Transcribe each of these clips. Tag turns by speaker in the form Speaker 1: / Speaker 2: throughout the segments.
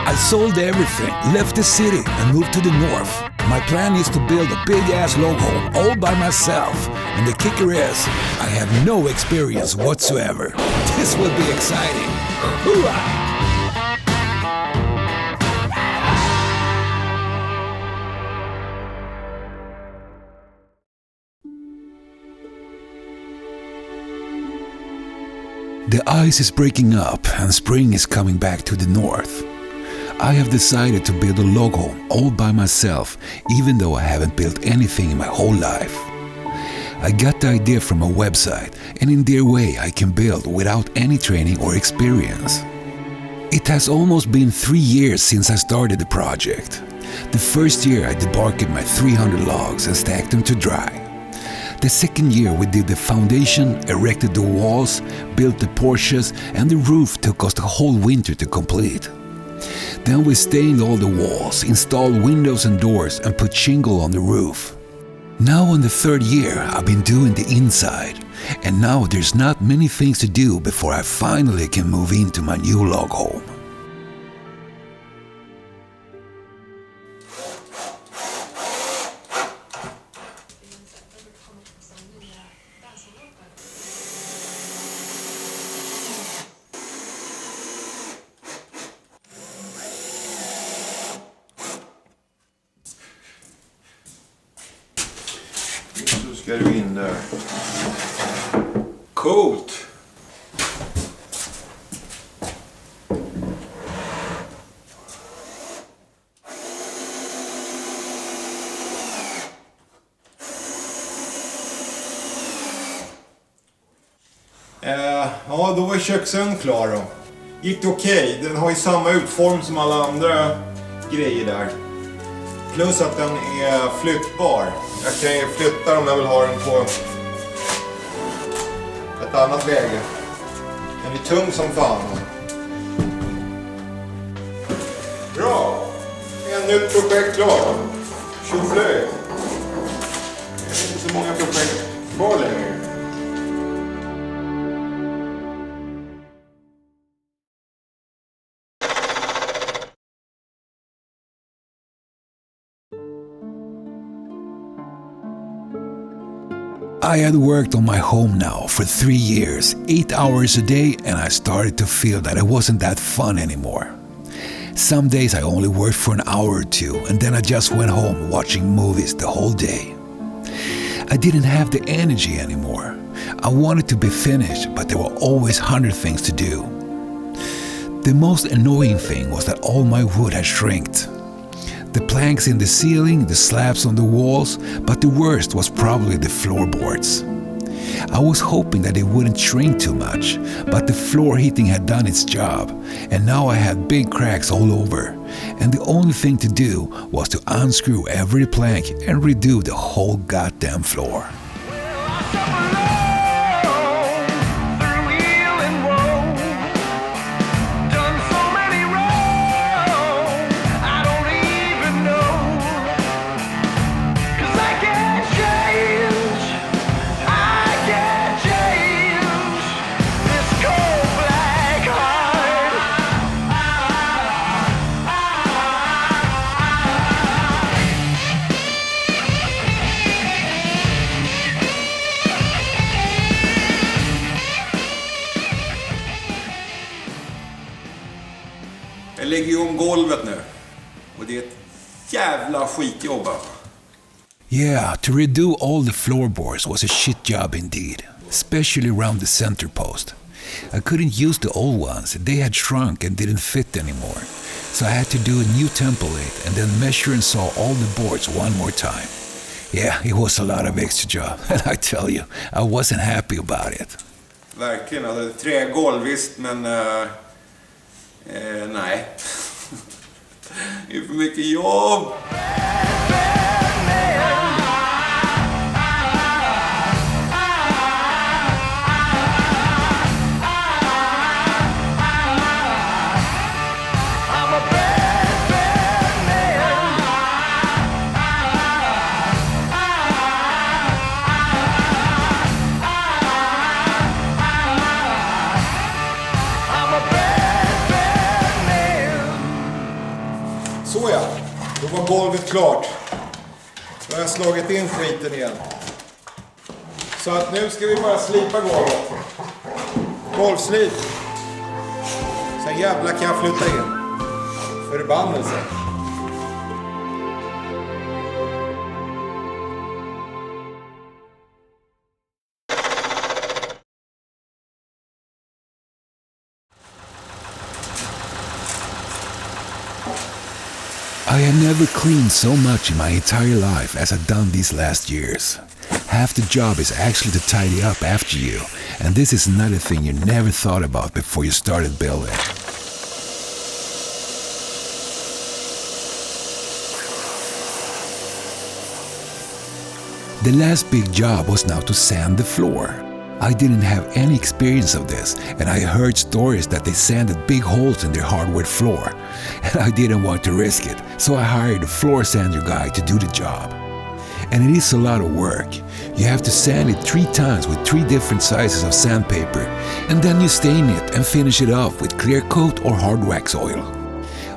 Speaker 1: I sold everything, left the city, and moved to the north. My plan is to build a big-ass logo all by myself. And the kicker is, I have no experience whatsoever. This will be exciting. Huah! The ice is breaking up and spring is coming back to the north. I have decided to build a logo all by myself, even though I haven't built anything in my whole life. I got the idea from a website, and in their way I can build without any training or experience. It has almost been 3 years since I started the project. The first year I debarked my 300 logs and stacked them to dry. The second year we did the foundation, erected the walls, built the porches, and the roof took us the whole winter to complete. Then we stained all the walls, installed windows and doors, and put shingle on the roof. Now in the third year I've been doing the inside, and now there's not many things to do before I finally can move into my new log home.
Speaker 2: Ska du in där. Coolt! Ja, då är köksön klar då. Gick det okej? Den har ju samma utform som alla andra grejer där. Plus att den är flyttbar. Jag kan ju flytta den om jag vill ha den på ett annat läge. Den är tung som fan. Bra! Ett nytt projekt klart. Tjoflöjt. Det är inte så många projekt kvar längre.
Speaker 1: I had worked on my home now for 3 years, 8 hours a day, and I started to feel that it wasn't that fun anymore. Some days I only worked for an hour or two, and then I just went home watching movies the whole day. I didn't have the energy anymore. I wanted to be finished, but there were always 100 things to do. The most annoying thing was that all my wood had shrinked. The planks in the ceiling, the slabs on the walls, but the worst was probably the floorboards. I was hoping that it wouldn't shrink too much, but the floor heating had done its job, and now I had big cracks all over, and the only thing to do was to unscrew every plank and redo the whole goddamn floor.
Speaker 2: Jag lägger ju om golvet nu. Och det är ett jävla skitjobb.
Speaker 1: Yeah, to redo all the floorboards was a shit job indeed, especially around the center post. I couldn't use the old ones, they had shrunk and didn't fit anymore. So I had to do a new template and then measure and saw all the boards one more time. Yeah, it was a lot of extra job, and I tell you, I wasn't happy about it.
Speaker 2: Verkligen, alltså trägolv visst, men nej. Det är för mycket jobb. Så ja, då var golvet klart. Då har jag slagit in skiten igen. Så att nu ska vi bara slipa golvet. Golvslip. Sen jävla kan jag flytta in. Förbannelse.
Speaker 1: I have never cleaned so much in my entire life as I've done these last years. Half the job is actually to tidy up after you, and this is another thing you never thought about before you started building. The last big job was now to sand the floor. I didn't have any experience of this, and I heard stories that they sanded big holes in their hardwood floor, and I didn't want to risk it, so I hired a floor sander guy to do the job. And it is a lot of work. You have to sand it 3 times with 3 different sizes of sandpaper, and then you stain it and finish it off with clear coat or hard wax oil.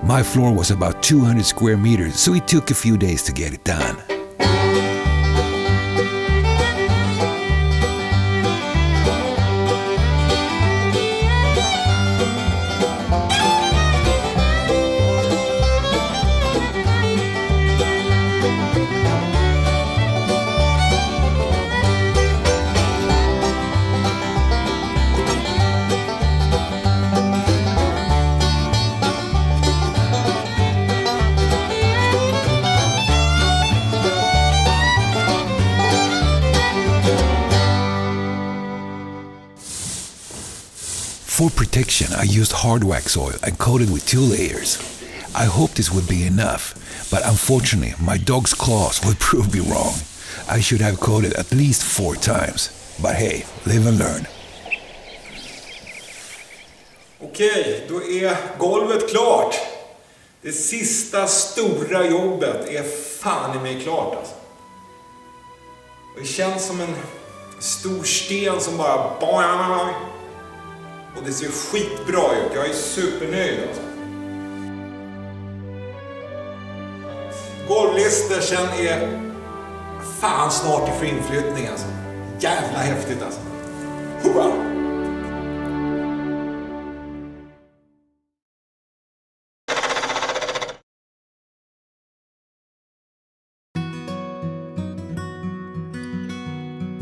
Speaker 1: My floor was about 200 square meters, so it took a few days to get it done. For protection, I used hard wax oil and coated with 2 layers. I hoped this would be enough, but unfortunately my dog's claws would prove me wrong. I should have coated at least 4 times. But hey, live and learn.
Speaker 2: Okej, då är golvet klart. Det sista stora jobbet är fan i mig klart alltså. Det känns som en stor sten som bara... Och det ser skitbra ut. Jag är supernöjd alltså. Golvlister sen är fan snart i för inflyttning alltså. Jävla häftigt alltså. Huah!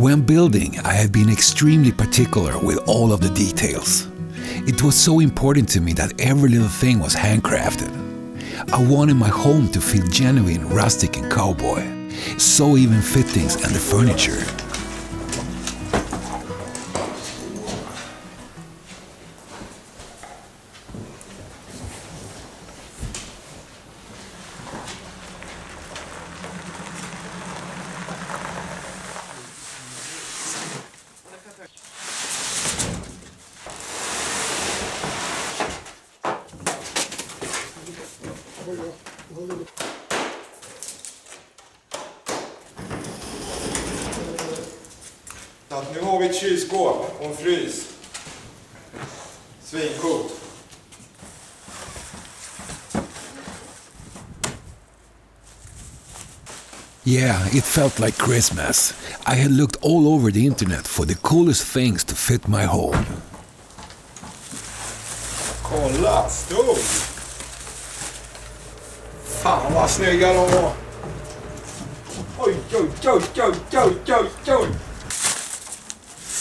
Speaker 1: When building, I have been extremely particular with all of the details. It was so important to me that every little thing was handcrafted. I wanted my home to feel genuine, rustic and cowboy. So even fittings and the furniture.
Speaker 2: Nu har vi ett kylskåp och en frys. Svincoolt.
Speaker 1: Yeah, it felt like Christmas. I had looked all over the internet for the coolest things to fit my home.
Speaker 2: Kolla, stol! Fan vad snygga de var! Oj, oj, oj, oj, oj, oj, oj!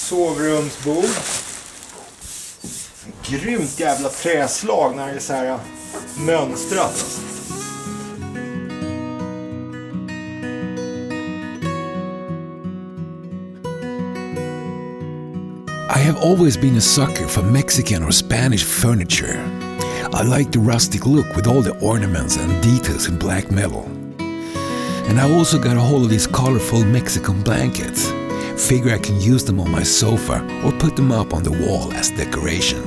Speaker 2: Sovrumsbord. Grymt jävla träslag när det är så här mönstrat alltså.
Speaker 1: I have always been a sucker for Mexican or Spanish furniture. I like the rustic look with all the ornaments and details in black metal. And I also got a hold of these colorful Mexican blankets. Figure I can use them on my sofa or put them up on the wall as decoration.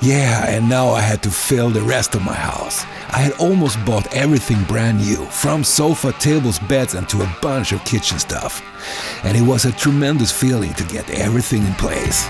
Speaker 1: Yeah, and now I had to fill the rest of my house. I had almost bought everything brand new, from sofa, tables, beds, and to a bunch of kitchen stuff. And it was a tremendous feeling to get everything in place.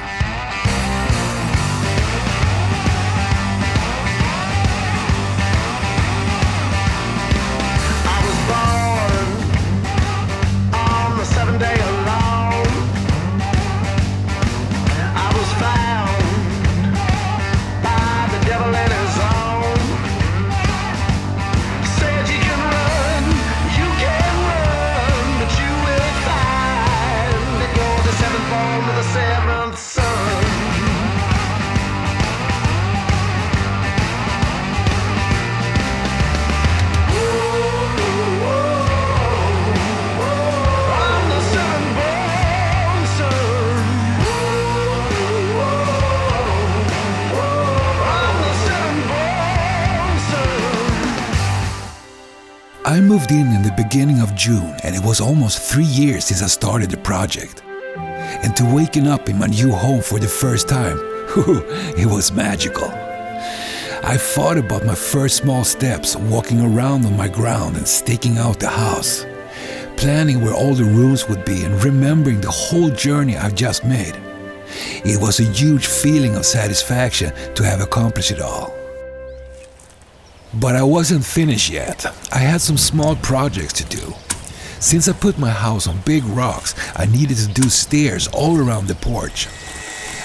Speaker 1: I moved in the beginning of June, and it was almost 3 years since I started the project. And to waking up in my new home for the first time, it was magical. I thought about my first small steps, walking around on my ground and staking out the house, planning where all the rooms would be and remembering the whole journey I've just made. It was a huge feeling of satisfaction to have accomplished it all. But I wasn't finished yet. I had some small projects to do. Since I put my house on big rocks, I needed to do stairs all around the porch.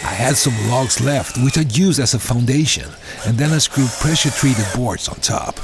Speaker 1: I had some logs left, which I'd use as a foundation, and then I screwed pressure-treated boards on top.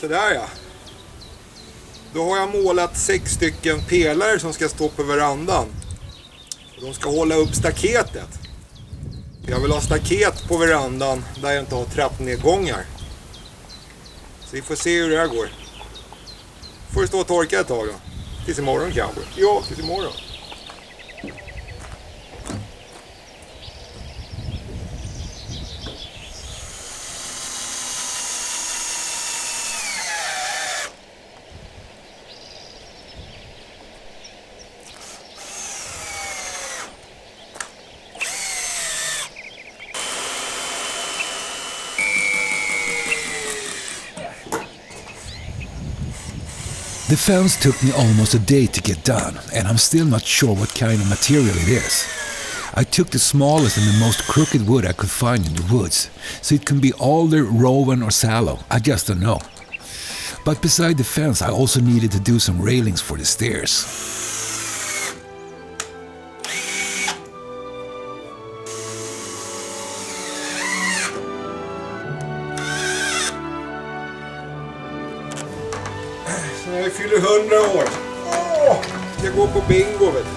Speaker 2: Sådär ja. Då har jag målat 6 stycken pelare som ska stå på verandan. De ska hålla upp staketet. Jag vill ha staket på verandan där jag inte har trappnedgångar. Så vi får se hur det här går. Får du stå och torka ett tag då? Tills imorgon Cowboy. Ja, tills imorgon.
Speaker 1: The fence took me almost a day to get done, and I'm still not sure what kind of material it is. I took the smallest and the most crooked wood I could find in the woods, so it can be alder, rowan or sallow, I just don't know. But beside the fence I also needed to do some railings for the stairs.
Speaker 2: Jag fyller 100 år. Jag går på bingo vet du.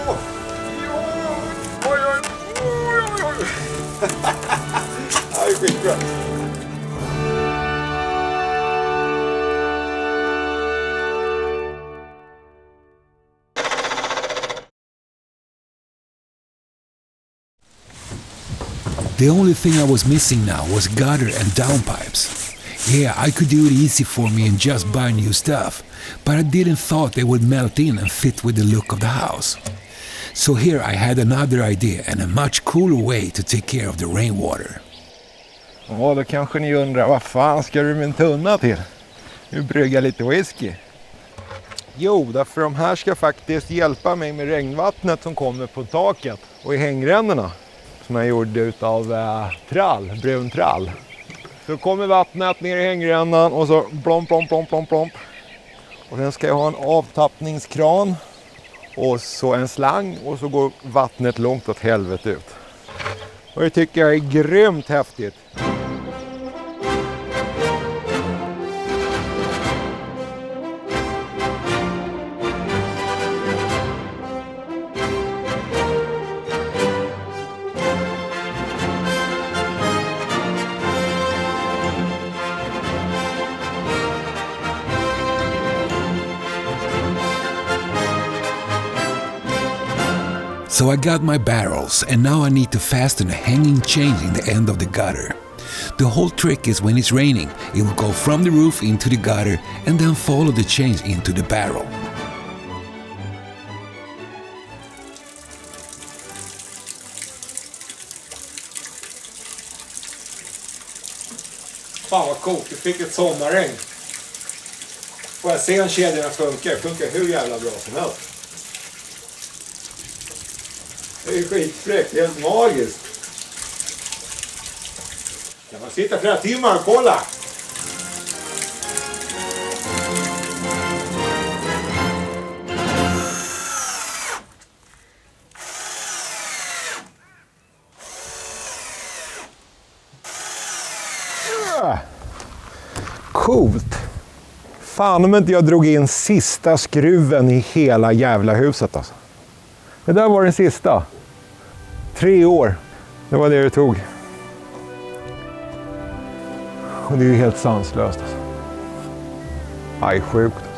Speaker 2: Oj. Det är skitbra.
Speaker 1: The only thing I was missing now was gutter and downpipes. Yeah, I could do it easy for me and just buy new stuff, but I didn't thought they would melt in and fit with the look of the house. So here I had another idea and a much cooler way to take care of the rainwater.
Speaker 3: Ja, då kanske ni undrar, vad fan ska du med en tunna till? Nu brygga lite whisky. Jo, därför de här ska faktiskt hjälpa mig med regnvattnet som kommer på taket och i hängrännorna. Som jag gjorde utav trall, brun trall. Så kommer vattnet ner i hängrännan och så plomp, plomp, plomp, plomp, plomp. Och sen ska jag ha en avtappningskran och så en slang och så går vattnet långt åt helvete ut. Och det tycker jag är grymt häftigt.
Speaker 1: So I got my barrels and now I need to fasten a hanging chain in the end of the gutter. The whole trick is when it's raining, it will go from the roof into the gutter and then follow the chains into the barrel.
Speaker 2: Fan vad coolt, du fick ett sommarregn. Får jag se om kedjorna funkar? Det funkar hur jävla bra som helst. Det är skitfräckt, helt magiskt. Kan man sitta flera timmar och kolla?
Speaker 3: Coolt. Fan om inte jag drog in sista skruven i hela jävla huset alltså. Det där var den sista. 3 år. Det var det tog. Och det är ju helt sanslöst alltså. Aj, sjukt alltså.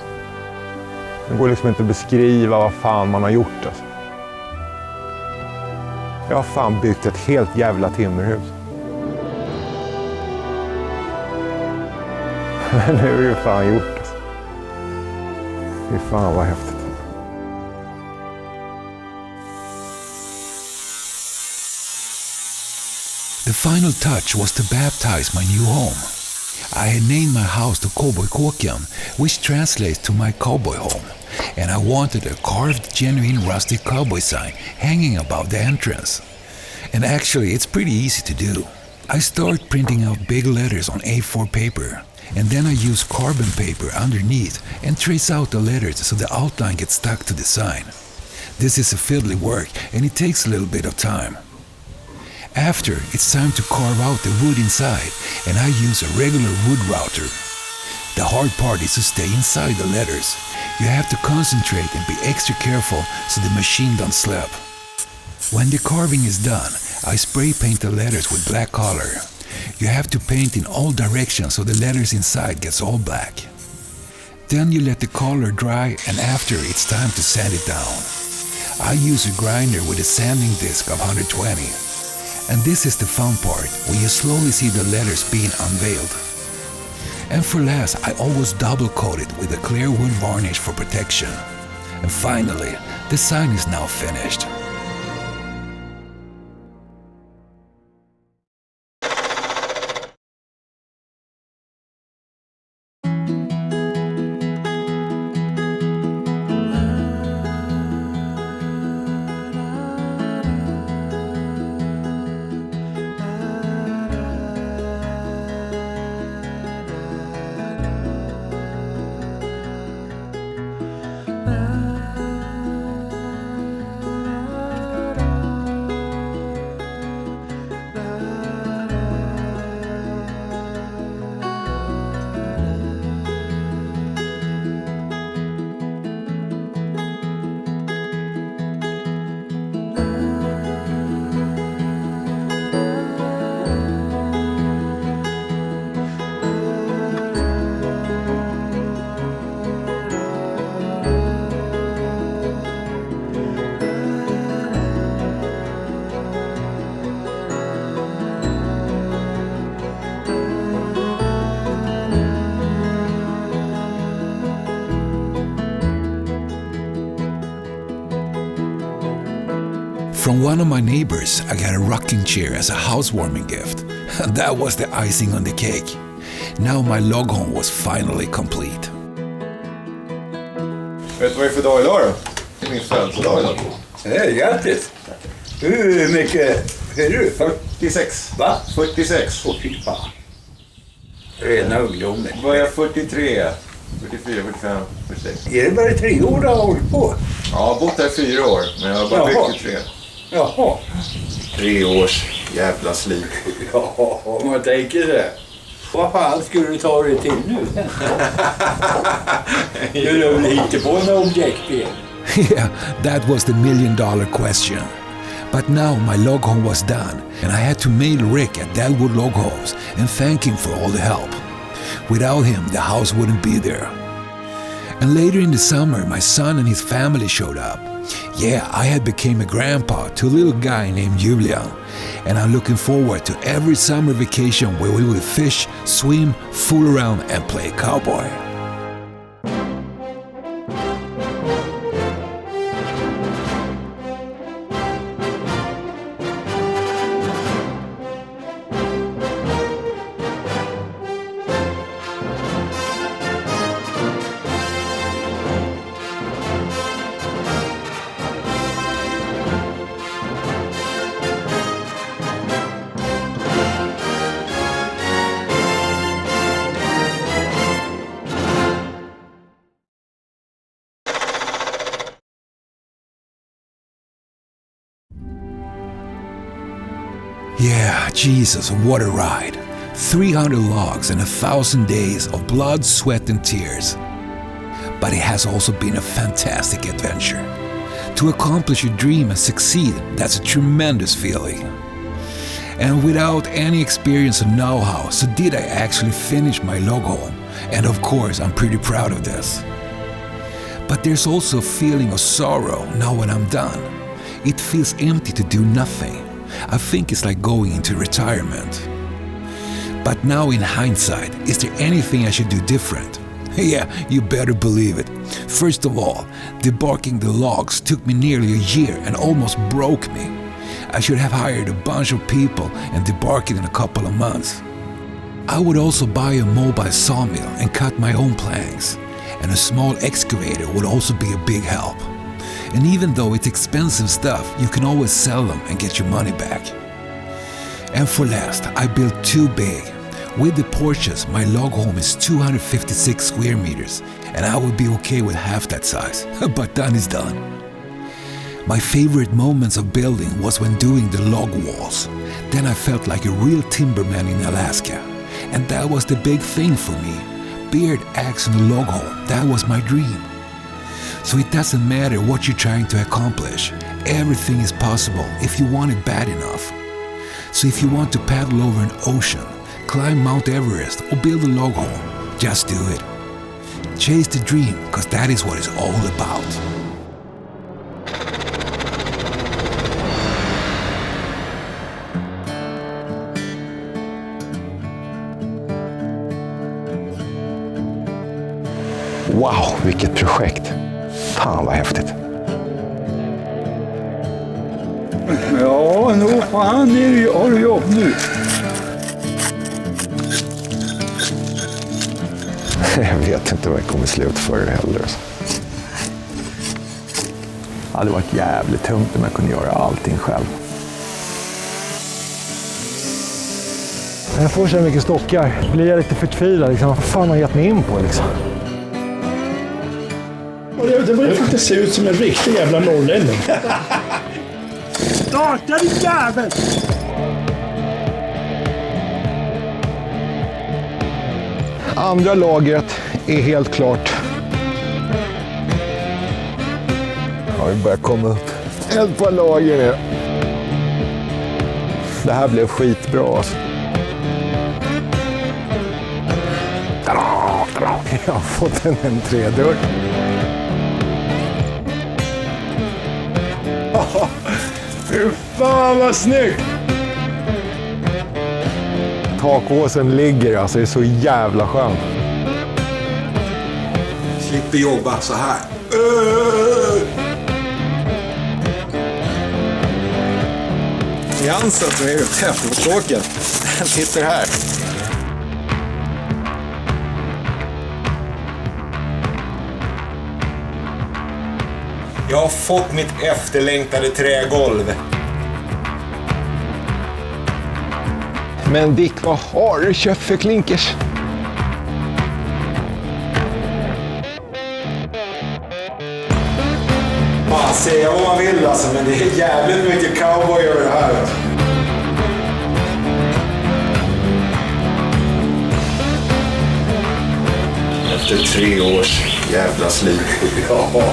Speaker 3: Det går liksom inte att beskriva vad fan man har gjort alltså. Jag har fan byggt ett helt jävla timmerhus. Men nu är det ju fan gjort alltså. Fy fan vad häftigt.
Speaker 1: The final touch was to baptize my new home. I had named my house to Cowboykåken, which translates to my cowboy home, and I wanted a carved, genuine rustic cowboy sign hanging above the entrance. And actually, it's pretty easy to do. I start printing out big letters on A4 paper, and then I use carbon paper underneath and trace out the letters so the outline gets stuck to the sign. This is a fiddly work, and it takes a little bit of time. After, it's time to carve out the wood inside, and I use a regular wood router. The hard part is to stay inside the letters. You have to concentrate and be extra careful so the machine don't slip. When the carving is done, I spray paint the letters with black color. You have to paint in all directions so the letters inside gets all black. Then you let the color dry, and after, it's time to sand it down. I use a grinder with a sanding disc of 120. And this is the fun part, when you slowly see the letters being unveiled. And for last, I always double coat it with a clear wood varnish for protection. And finally, the sign is now finished. one of my neighbors, I got a rocking chair as a housewarming gift. That was the icing on the cake. Now my log home was finally complete.
Speaker 2: Vet du vad det är för dag idag då? Det är min födelsedag idag.
Speaker 4: Hej, grattis! Hur mycket är du?
Speaker 2: 46.
Speaker 4: Va?
Speaker 2: 46.
Speaker 4: Åh, fy fan. Rena ungdomen.
Speaker 2: Vad är jag? 43, 44, 45, 46.
Speaker 4: Är det bara 3 år du har hållit på?
Speaker 2: Ja, jag har bott här 4 år, men jag har bara byggt i 3.
Speaker 4: Jaha.
Speaker 2: 3 års jävla slit.
Speaker 4: Ja, man tänker det. Vad fan skulle du ta dig till nu? Du vill hitta på en objekt igen.
Speaker 1: Yeah, that was the $1 million question. But now my log home was done, and I had to mail Rick at Dalwood Log Homes and thank him for all the help. Without him, the house wouldn't be there. And later in the summer, my son and his family showed up. Yeah, I had become a grandpa to a little guy named Julian, and I'm looking forward to every summer vacation where we will fish, swim, fool around and play cowboy. Yeah, Jesus, what a ride. 300 logs and 1,000 days of blood, sweat and tears. But it has also been a fantastic adventure. To accomplish your dream and succeed, that's a tremendous feeling. And without any experience or know-how, so did I actually finish my log home. And of course, I'm pretty proud of this. But there's also a feeling of sorrow now when I'm done. It feels empty to do nothing. I think it's like going into retirement. But now in hindsight, is there anything I should do different? Yeah, you better believe it. First of all, debarking the logs took me nearly a year and almost broke me. I should have hired a bunch of people and debark it in a couple of months. I would also buy a mobile sawmill and cut my own planks. And a small excavator would also be a big help. And even though it's expensive stuff, you can always sell them and get your money back. And for last, I built 2 big. With the porches, my log home is 256 square meters, and I would be okay with half that size, but done is done. My favorite moments of building was when doing the log walls. Then I felt like a real timberman in Alaska. And that was the big thing for me. Beard, axe and a log home, that was my dream. So it doesn't matter what you're trying to accomplish. Everything is possible if you want it bad enough. So if you want to paddle over an ocean, climb Mount Everest or build a log home, just do it. Chase the dream, because that is what it's all about.
Speaker 3: Wow, vilket projekt. Fan vad häftigt.
Speaker 4: Ja, nog fan har du jobb nu.
Speaker 3: Jag vet inte vad jag kommer slutföra det heller. Det hade varit jävligt tungt om jag kunde göra allting själv. När jag får så mycket stockar blir jag lite förtvivlad. Liksom. Vad fan har jag gett mig in på liksom?
Speaker 5: Det börjar faktiskt se ut som en riktig jävla norrlänning. Starta din jävel!
Speaker 3: Andra lagret är helt klart. Ja, vi börjar komma upp ett par lager nu. Det här blev skitbra alltså. Jag har fått en entrédörr. Fy fan vad snyggt! Takåsen ligger alltså, det är så jävla skönt.
Speaker 1: Slipper jobba så här.
Speaker 3: nyansen som är ute efter på kåken. Den sitter här.
Speaker 2: Jag har fått mitt efterlängtade trägolv.
Speaker 3: Men Dick, vad har du köpt för klinkers?
Speaker 2: Man säger vad man vill alltså, men det är jävligt mycket cowboy över det här. Efter 3 års jävla slit. Ja.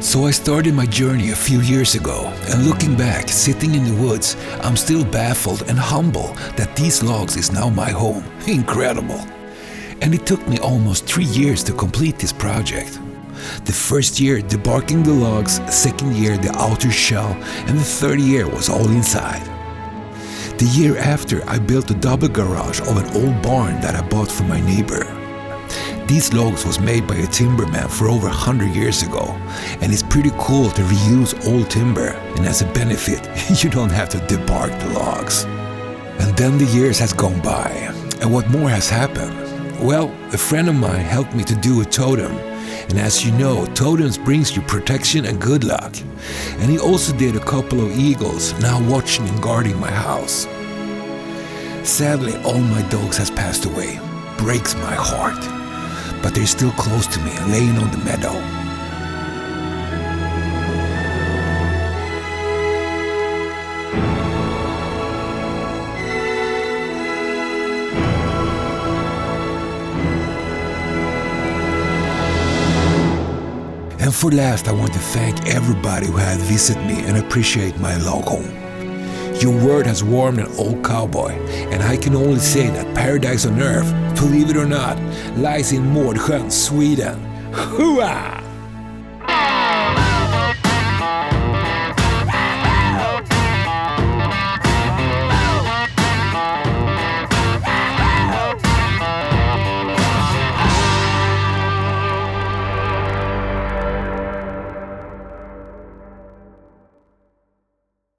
Speaker 1: So I started my journey a few years ago, and looking back, sitting in the woods, I'm still baffled and humble that these logs is now my home. Incredible! And it took me almost 3 years to complete this project. The first year debarking the logs, second year the outer shell, and the third year was all inside. The year after, I built a double garage of an old barn that I bought from my neighbor. These logs was made by a timberman for over 100 years ago, and it's pretty cool to reuse old timber, and as a benefit, you don't have to debark the logs. And then the years has gone by, and what more has happened? Well, a friend of mine helped me to do a totem, and as you know, totems brings you protection and good luck. And he also did a couple of eagles now watching and guarding my house. Sadly, all my dogs has passed away. Breaks my heart. But they're still close to me, laying on the meadow. And for last, I want to thank everybody who had visited me and appreciate my log home. Your word has warmed an old cowboy, and I can only say that paradise on earth, believe it or not, lies in Mårdsjön, Sweden. Huah!